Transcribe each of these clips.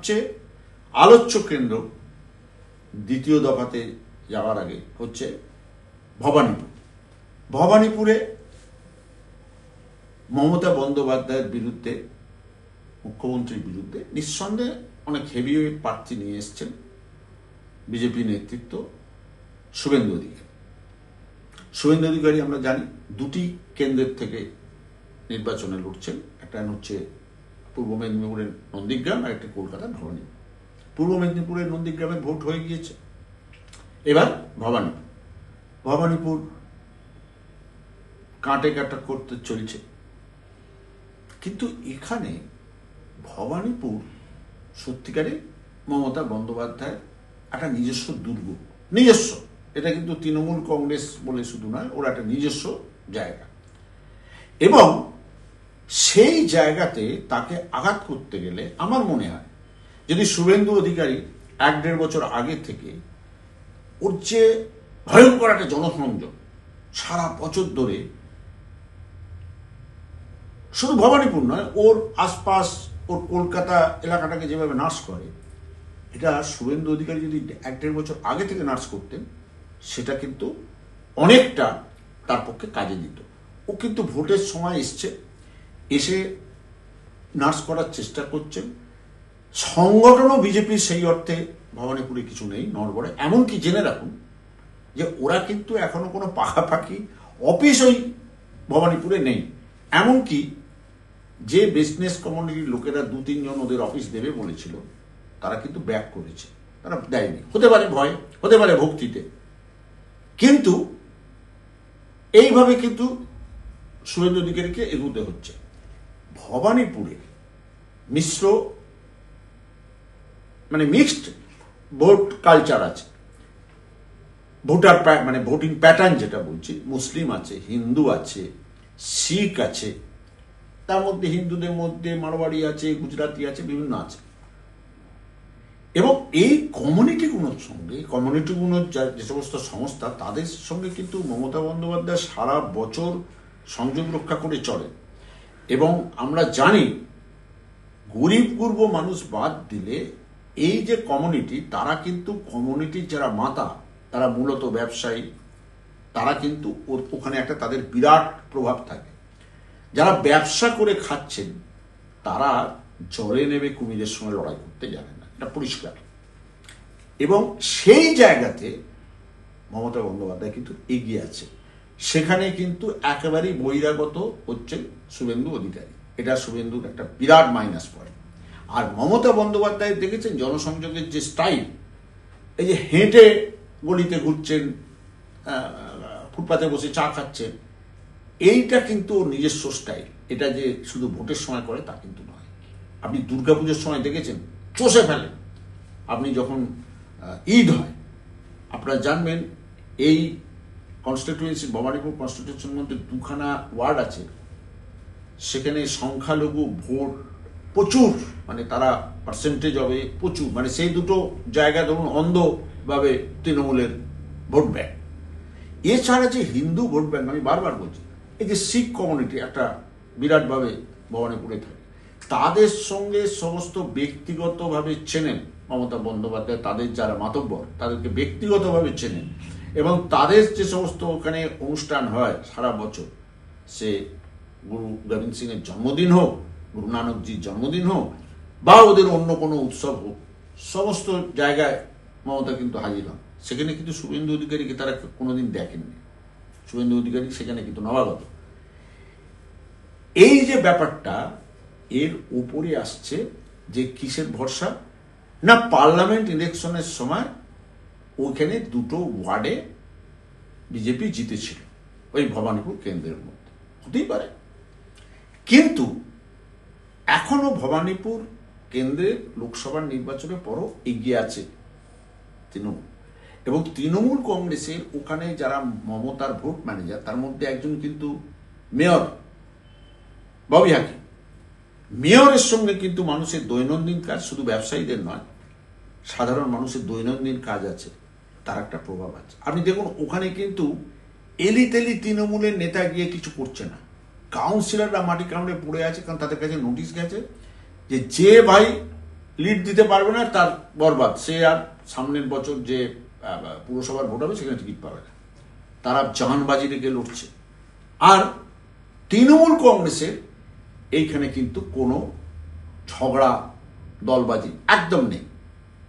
সবচেয়ে আলোচ্য কেন্দ্র দ্বিতীয় দফাতে যাওয়ার আগে হচ্ছে ভবানীপুর। ভবানীপুরে মমতা বন্দ্যোপাধ্যায়ের বিরুদ্ধে, মুখ্যমন্ত্রীর বিরুদ্ধে নিঃসন্দেহে অনেক হেভিওয়েট প্রার্থী নিয়ে এসছেন বিজেপি নেতৃত্ব, শুভেন্দু অধিকারী। শুভেন্দু অধিকারী আমরা জানি দুটি কেন্দ্রের থেকে নির্বাচনে লড়ছেন, একটা হচ্ছে পূর্ব মেদিনীপুরের নন্দীগ্রাম আর একটা কলকাতার ভবানীপুর। পূর্ব মেদিনীপুরের নন্দীগ্রামের ভোট হয়ে গিয়েছে, এবার ভবানীপুর কাটে কাটা করতে চলছে। কিন্তু এখানে ভবানীপুর সত্যিকারে মমতা বন্দ্যোপাধ্যায়ের একটা নিজস্ব দুর্গ, নিজস্ব, এটা কিন্তু তৃণমূল কংগ্রেস বলে শুধু নয়, ওরা একটা নিজস্ব জায়গা, এবং সেই জায়গাতে তাকে আঘাত করতে গেলে আমার মনে হয় যদি শুভেন্দু অধিকারী 1-1.5 বছর আগে থেকে ওর যে ভয়ঙ্কর একটা জনসংযোগ সারা বছর ধরে, শুধু ভবানীপুর নয়, ওর আশপাশ, ওর কলকাতা এলাকাটাকে যেভাবে নাশ করে, এটা শুভেন্দু অধিকারী যদি 1-1.5 বছর আগে থেকে নাশ করতেন, সেটা কিন্তু অনেকটা তার পক্ষে কাজে দিত। ও কিন্তু ভোটের সময় এসে নাশ করার চেষ্টা করছেন। সংগঠনও বিজেপির সেই অর্থে ভবানীপুরে কিছু নেই, নড়বড়ে। এমনকি জেনে রাখুন যে ওরা কিন্তু এখনো কোনো পাখাপাখি অফিস ওই ভবানীপুরে নেই। এমনকি যে বিজনেস কমিউনিটির লোকেরা 2-3 জন ওদের অফিস দেবে বলেছিল, তারা কিন্তু ব্যাক করেছে, তারা দেয়নি। হতে পারে ভয়, হতে পারে ভক্তিতে, কিন্তু এইভাবে কিন্তু শুভেন্দু অধিকারীকে এগোতে হচ্ছে। ভবানীপুরে মিশ্র, মানে মিক্সড ভোট কালচার আছে, ভোটার মানে ভোটিং প্যাটার্ন যেটা বলছি, মুসলিম আছে, হিন্দু আছে, শিখ আছে, তার মধ্যে হিন্দুদের মধ্যে মারোয়াড়ি আছে, গুজরাটি আছে, বিভিন্ন আছে। এবং এই কমিউনিটিগুলোর সঙ্গে, কমিউনিটিগুলোর যে সমস্ত সংস্থা, তাদের সঙ্গে কিন্তু মমতা বন্দ্যোপাধ্যায় সারা বছর সংযোগ রক্ষা করে চলে। এবং আমরা জানি গরিব গুরব মানুষ বাদ দিলে এই যে কমিউনিটি, তারা কিন্তু কমিউনিটির যারা মাতা, তারা মূলত ব্যবসায়ী, তারা কিন্তু ওখানে একটা তাদের বিরাট প্রভাব থাকে। যারা ব্যবসা করে খাচ্ছেন তারা জলে নেমে কুমিরের সঙ্গে লড়াই করতে জানে না, এটা পরিষ্কার। এবং সেই জায়গাতে মমতা বন্দ্যোপাধ্যায় কিন্তু এগিয়ে আছে, সেখানে কিন্তু একেবারেই বহিরাগত হচ্ছেন শুভেন্দু অধিকারী। এটা শুভেন্দুর একটা বিরাট মাইনাস পয়েন্ট। আর মমতা বন্দ্যোপাধ্যায় দেখেছেন জনসংযোগের যে স্টাইল, এই যে হেঁটে গলিতে ঘুরছেন, ফুটপাতে বসে চা খাচ্ছেন, এইটা কিন্তু ওর নিজস্ব স্টাইল। এটা যে শুধু ভোটের সময় করে তা কিন্তু নয়। আপনি দুর্গাপুজোর সময় দেখেছেন চষে ফেলেন। আপনি যখন ঈদ হয়, আপনারা জানবেন এই কনস্টিটিউয়েন্সি, ভবানীপুর কনস্টিটিউশনের মধ্যে 2খানা ওয়ার্ড আছে, সেখানে সংখ্যালঘু ভোট প্রচুর, মানে তারা পার্সেন্টেজ হবে প্রচুর, মানে সেই দুটো জায়গা ধরুন অন্ধভাবে তৃণমূলের ভোট ব্যাংক। এছাড়া যে হিন্দু ভোট ব্যাংক, আমি বারবার বলছি, এই যে শিখ কমিউনিটি একটা বিরাটভাবে ভবানীপুরে থাকে, তাদের সঙ্গে সমস্ত ব্যক্তিগতভাবে চেনেন মমতা বন্দ্যোপাধ্যায়। তাদের যারা মাতব্বর, তাদেরকে ব্যক্তিগতভাবে চেনেন, এবং তাদের যে সমস্ত ওখানে অনুষ্ঠান হয় সারা বছর, সে গুরু গোবিন্দ সিংয়ের জন্মদিন হোক, গুরু নানকজির জন্মদিন হোক, বা ওদের অন্য কোনো উৎসব হোক, সমস্ত জায়গায় মমতা কিন্তু হাজির হন। সেখানে কিন্তু শুভেন্দু অধিকারীকে তারা কোনোদিন দেখেননি। শুভেন্দু অধিকারী সেখানে কিন্তু নবাগত। এই যে ব্যাপারটা, এর উপরে আসছে যে কিসের ভরসা না, পার্লামেন্ট ইলেকশনের সময় ওইখানে 2টো ওয়ার্ডে বিজেপি জিতেছিল, ওই ভবানীপুর কেন্দ্রের মধ্যে, হতেই পারে। কিন্তু এখনো ভবানীপুর কেন্দ্রের লোকসভার নির্বাচনের পরও এগিয়ে আছে তৃণমূল। এবং তৃণমূল কংগ্রেসের ওখানে যারা মমতার ভোট ম্যানেজার, তার মধ্যে একজন কিন্তু মেয়র ববি হাকিম। মেয়রের সঙ্গে কিন্তু মানুষের দৈনন্দিন কাজ, শুধু ব্যবসায়ীদের নয়, সাধারণ মানুষের দৈনন্দিন কাজ আছে, তার একটা প্রভাব আছে। আপনি দেখুন ওখানে কিন্তু এলিতেলি তৃণমূলের নেতা গিয়ে কিছু করছে না, কাউন্সিলররা মাটি কামড়ে পড়ে আছে, কারণ তাদের কাছে নোটিশ গেছে যে ভাই লিড দিতে পারবে না, তার বরবাদ, সে আর সামনের বছর যে পুরসভার ভোট হবে সেখানে টিকিট পাবে না। তারা জানবাজি রেখে লড়ছে। আর তৃণমূল কংগ্রেসের এইখানে কিন্তু কোনো ঝগড়া দলবাজি একদম নেই,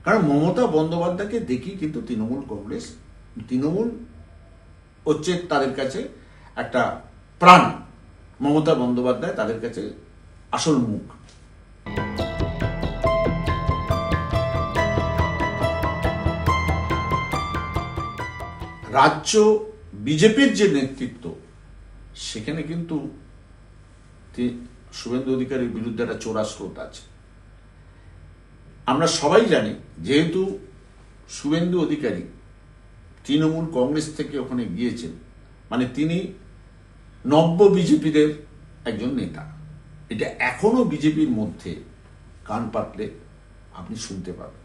কারণ মমতা বন্দ্যোপাধ্যায়কে দেখি কিন্তু তৃণমূল হচ্ছে তাদের কাছে একটা প্রাণ। মমতা বন্দ্যোপাধ্যায় তাদের কাছে আসল মুখ। রাজ্য বিজেপির যে নেতৃত্ব, সেখানে কিন্তু শুভেন্দু অধিকারীর বিরুদ্ধে একটা চোরা স্রোত আছে। আমরা সবাই জানি, যেহেতু শুভেন্দু অধিকারী তৃণমূল কংগ্রেস থেকে ওখানে গিয়েছেন, মানে তিনি নব্য বিজেপিদের একজন নেতা। এটা এখনো বিজেপির মধ্যে কান পাতলে আপনি শুনতে পাবেন।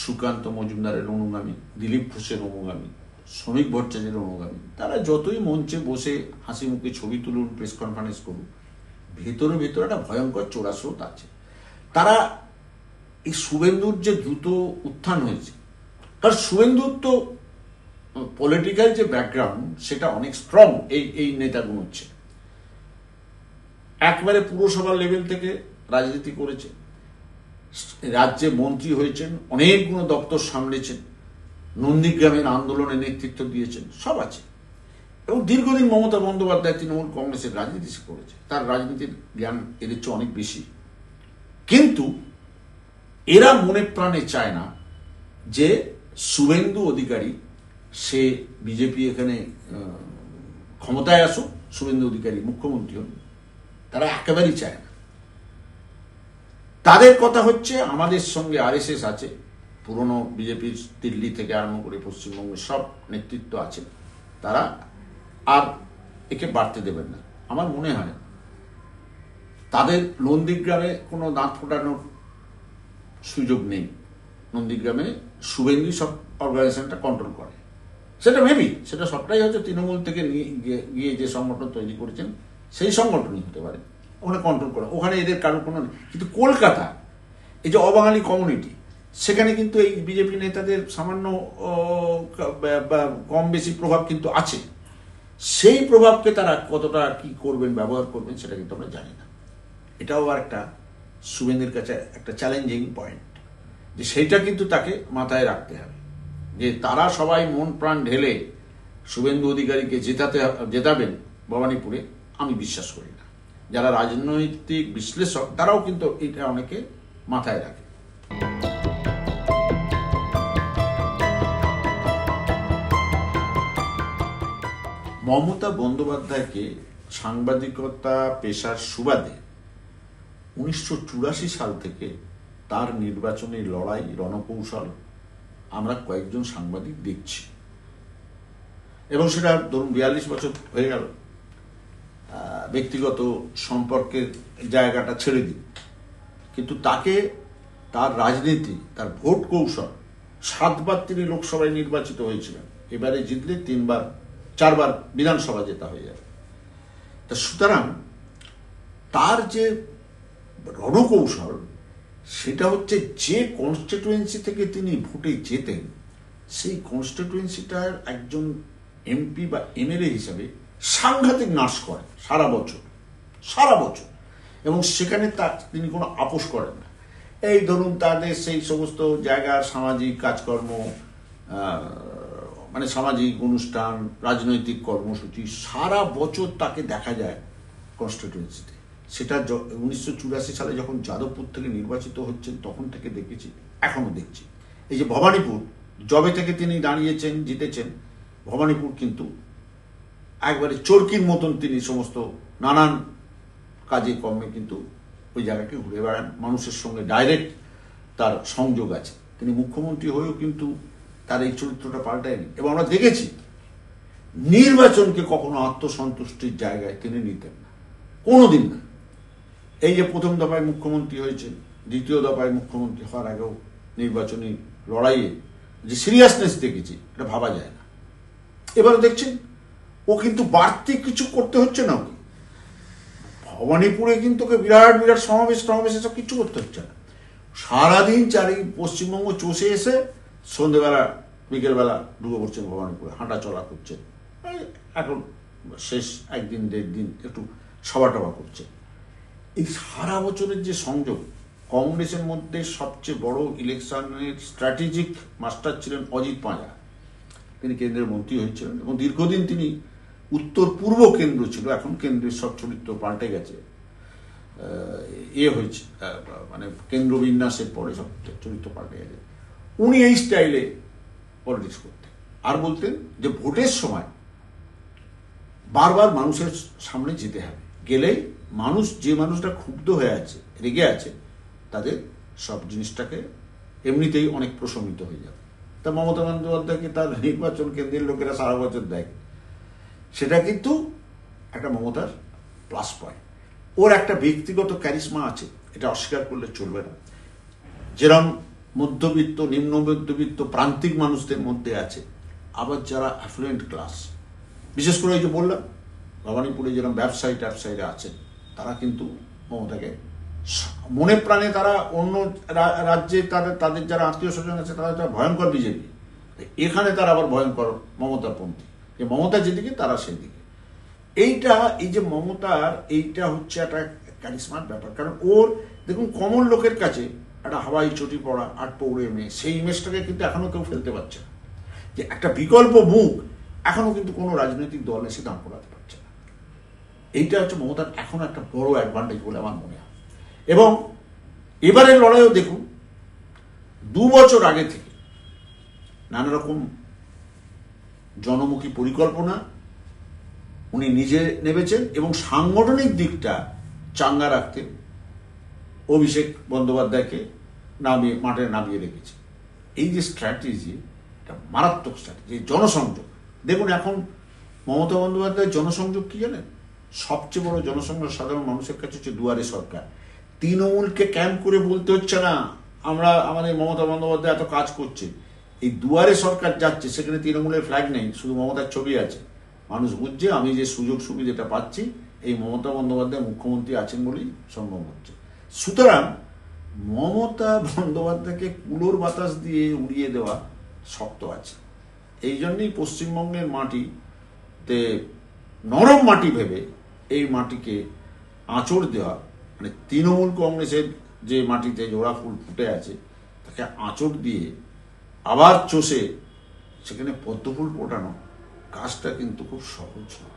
সুকান্ত মজুমদারের অনুগামী, দিলীপ ঘোষের অনুগামী, শ্রমিক ভট্টাচার্যের অনুগামী, তারা যতই মঞ্চে বসে হাসি মুখে ছবি তুলুন, প্রেস কনফারেন্স করুন, ভেতরে একটা ভয়ঙ্কর চোরা স্রোত আছে। তারা এই শুভেন্দুর যে দ্রুত উত্থান হয়েছে, কারণ শুভেন্দুর তো পলিটিক্যাল যে ব্যাকগ্রাউন্ড সেটা অনেক স্ট্রং। এই নেতাগুলো হচ্ছে একবারে পুরসভা লেভেল থেকে রাজনীতি করেছে, রাজ্যে মন্ত্রী হয়েছেন, অনেকগুলো দপ্তর সামলেছেন, নন্দীগ্রামের আন্দোলনে নেতৃত্ব দিয়েছেন, সব আছে। এবং দীর্ঘদিন মমতা বন্দ্যোপাধ্যায় তৃণমূল কংগ্রেসের রাজনীতি করেছে, তার রাজনীতির জ্ঞান এদের চেয়ে অনেক বেশি। কিন্তু এরা মনে প্রাণে চায় না যে শুভেন্দু অধিকারী সে বিজেপি এখানে ক্ষমতায় আসুক, শুভেন্দু অধিকারী মুখ্যমন্ত্রী হন। তারা একেবারেই চায় না। তাদের কথা হচ্ছে আমাদের সঙ্গে আরএসএস আছে, পুরনো বিজেপির দিল্লি থেকে আরম্ভ করে পশ্চিমবঙ্গের সব নেতৃত্ব আছে, তারা আর একে বাড়তে দেবেন না। আমার মনে হয় তাদের নন্দীগ্রামে কোনো দাঁত ফোটানোর সুযোগ নেই। নন্দীগ্রামে শুভেন্দু সব অর্গানাইজেশনটা কন্ট্রোল করে। সেটা মেবি সেটা সবটাই হচ্ছে তৃণমূল থেকে গিয়ে যে সংগঠন তৈরি করেছেন সেই সংগঠনই হতে পারে, ওখানে কন্ট্রোল করে, ওখানে এদের কারোর কোনো নেই। কিন্তু কলকাতা, এই যে অবাঙালি কমিউনিটি, সেখানে কিন্তু এই বিজেপি নেতাদের সামান্য কম বেশি প্রভাব কিন্তু আছে। সেই প্রভাবকে তারা কতটা কি করবেন, ব্যবহার করবেন, সেটা কিন্তু আমরা জানি না। এটাও আর একটা শুভেন্দুর কাছে একটা চ্যালেঞ্জিং পয়েন্ট, যে সেইটা কিন্তু তাকে মাথায় রাখতে হবে, যে তারা সবাই মন প্রাণ ঢেলে শুভেন্দু অধিকারীকে জেতাবেন ভবানীপুরে, আমি বিশ্বাস করি না। যারা রাজনৈতিক বিশ্লেষক তারাও কিন্তু এটা অনেকে মাথায় রাখে। মমতা বন্দ্যোপাধ্যায়কে সাংবাদিকতা পেশার সুবাদে 1984 সাল থেকে তার নির্বাচনী লড়াই, রণকৌশল আমরা কয়েকজন সাংবাদিক দেখছি, এবং সেটা ধরুন 42 বছর হয়ে গেল। ব্যক্তিগত সম্পর্কের জায়গাটা ছেড়ে দিই, কিন্তু তাকে তার রাজনীতি, তার ভোট কৌশল, 7 বার তিনি লোকসভায় নির্বাচিত হয়েছিলেন, এবারে জিতলে 4 বার বিধানসভা জেতা হয়ে যাবে। তা সুতরাং তার যে রণকৌশল, সেটা হচ্ছে যে কনস্টিটুয়েন্সি থেকে তিনি ভোটে জেতেন, সেই কনস্টিটুয়েন্সিটার একজন এমপি বা এমএলএ হিসাবে সাংঘাতিক নাশ করেন সারা বছর, এবং সেখানে তিনি কোনো আপোষ করেন না। এই ধরুন তাদের সেই সমস্ত জায়গার সামাজিক কাজকর্ম, মানে সামাজিক অনুষ্ঠান, রাজনৈতিক কর্মসূচি, সারা বছর তাকে দেখা যায় কনস্টিটুয়েন্সিতে। সেটা 1984 সালে যখন যাদবপুর থেকে নির্বাচিত হচ্ছেন তখন থেকে দেখেছি, এখনো দেখছি। এই যে ভবানীপুর, জবে থেকে তিনি দাঁড়িয়েছেন, জিতেছেন, ভবানীপুর কিন্তু একবারে চরকির মতন তিনি সমস্ত নানান কাজে কর্মে কিন্তু ওই জায়গাকে ঘুরে বেড়ান। মানুষের সঙ্গে ডাইরেক্ট তার সংযোগ আছে। তিনি মুখ্যমন্ত্রী হয়েও কিন্তু তার এই চরিত্রটা পাল্টায়নি। এবং আমরা দেখেছি নির্বাচনকে কখনো আত্মসন্তুষ্টির জায়গায় তিনি নিতেন না, কোনোদিন না। এই যে প্রথম দফায় মুখ্যমন্ত্রী হয়েছে, দ্বিতীয় দফায় মুখ্যমন্ত্রী হওয়ার আগেও নির্বাচনী লড়াইয়ে যে সিরিয়াসনেস দেখেছি, এটা ভাবা যায় না। এবারে দেখছেন ও কিন্তু বাড়তি কিছু করতে হচ্ছে না, ওকে ভবানীপুরে কিন্তু ওকে বিরাট সমাবেশ এসব কিছু করতে হচ্ছে না। সারাদিন চারি পশ্চিমবঙ্গ চষে এসে সন্ধ্যেবেলা বিকেলবেলা ঢুকে পড়ছেন ভবানীপুরে, হাঁটা চলা করছেন। এখন শেষ একদিন দেড় দিন একটু সভা টভা করছে। এই সারা বছরের যে সংযোগ, কংগ্রেসের মধ্যে সবচেয়ে বড় ইলেকশনের স্ট্র্যাটেজিক মাস্টার ছিলেন অজিত পাঁজা। তিনি কেন্দ্রের মন্ত্রী হয়েছিলেন এবং দীর্ঘদিন তিনি উত্তর পূর্ব কেন্দ্র ছিল। এখন কেন্দ্রের সব চরিত্র পাল্টে গেছে, হয়েছে, মানে কেন্দ্র বিন্যাসের পরে সব চরিত্র পাল্টে গেছে। উনি এই স্টাইলে পলিটিক্স করতেন আর বলতেন যে ভোটের সময় বারবার মানুষের সামনে যেতে হবে, গেলেই মানুষ, যে মানুষটা ক্ষুব্ধ হয়ে আছে, রেগে আছে, তাদের সব জিনিসটাকে এমনিতেই অনেক প্রশমিত হয়ে যাবে। তা মমতা বন্দ্যোপাধ্যায়কে তার নির্বাচন কেন্দ্রের লোকেরা সারা বছর দেয়, সেটা কিন্তু একটা মমতার প্লাস পয়েন্ট। ওর একটা ব্যক্তিগত ক্যারিশমা আছে, এটা অস্বীকার করলে চলবে না। যেরকম মধ্যবিত্ত, নিম্ন মধ্যবিত্ত, প্রান্তিক মানুষদের মধ্যে আছে, আবার যারা অ্যাফ্লুয়েন্ট ক্লাস, বিশেষ করে এই যে বললাম ভবানীপুরে যেরকম ব্যবসায়ীরা আছেন, তারা কিন্তু মমতাকে মনে প্রাণে, তারা অন্য রাজ্যে তাদের যারা আত্মীয় স্বজন আছে তারা ভয়ঙ্কর বিজেপি, এখানে তারা আবার ভয়ঙ্কর মমতাপন্থী, যে মমতা যেদিকে তারা সেদিকে। এই যে মমতার এইটা হচ্ছে একটা ক্যারিশমার ব্যাপার। কারণ ওর দেখুন, কমন লোকের কাছে একটা হাওয়াই চটি পড়া, আট পৌড়ে মেয়ে, সেই ইমেজটাকে কিন্তু এখনো কেউ ফেলতে পারছে না। যে একটা বিকল্প মুখ এখনো কিন্তু কোনো রাজনৈতিক দল এসে দাঁড় করাতে পারছে না। এইটা হচ্ছে মমতার এখন একটা বড় অ্যাডভান্টেজ বলে আমার মনে হয়। এবং এবারের লড়াইও দেখুন, 2 বছর আগে থেকে নানা রকম জনমুখী পরিকল্পনা উনি নিজে নেমেছেন এবং সাংগঠনিক দিকটা চাঙ্গা রাখতে অভিষেক বন্দ্যোপাধ্যায়কে মাঠে নামিয়ে রেখেছে। এই যে স্ট্র্যাটেজি, এটা মারাত্মক স্ট্র্যাটেজি। জনসংযোগ দেখুন, এখন মমতা বন্দ্যোপাধ্যায়ের জনসংযোগ কি জানেন? সবচেয়ে বড় জনসংযোগ সাধারণ মানুষের কাছে হচ্ছে দুয়ারে সরকার। তৃণমূলকে ক্যাম্প করে বলতে হচ্ছে না আমাদের মমতা বন্দ্যোপাধ্যায় এত কাজ করছে। এই দুয়ারে সরকার যাচ্ছে, সেখানে তৃণমূলের ফ্ল্যাগ নেই, শুধু মমতার ছবি আছে। মানুষ বুঝছে আমি যে সুযোগ সুবিধাটা পাচ্ছি এই মমতা বন্দ্যোপাধ্যায় মুখ্যমন্ত্রী আছেন বলেই সম্ভব হচ্ছে। সুতরাং মমতা বন্দ্যোপাধ্যায়কে কুলোর বাতাস দিয়ে উড়িয়ে দেওয়া শক্ত আছে। এই জন্যই পশ্চিমবঙ্গের মাটিতে নরম মাটি ভেবে এই মাটিকে আঁচড় দেওয়া, মানে তৃণমূল কংগ্রেসের যে মাটিতে জোড়া ফুল ফুটে আছে তাকে আঁচড় দিয়ে আবার চষে সেখানে পদ্মফুল ফোটানো কাজটা কিন্তু খুব সহজ নয়।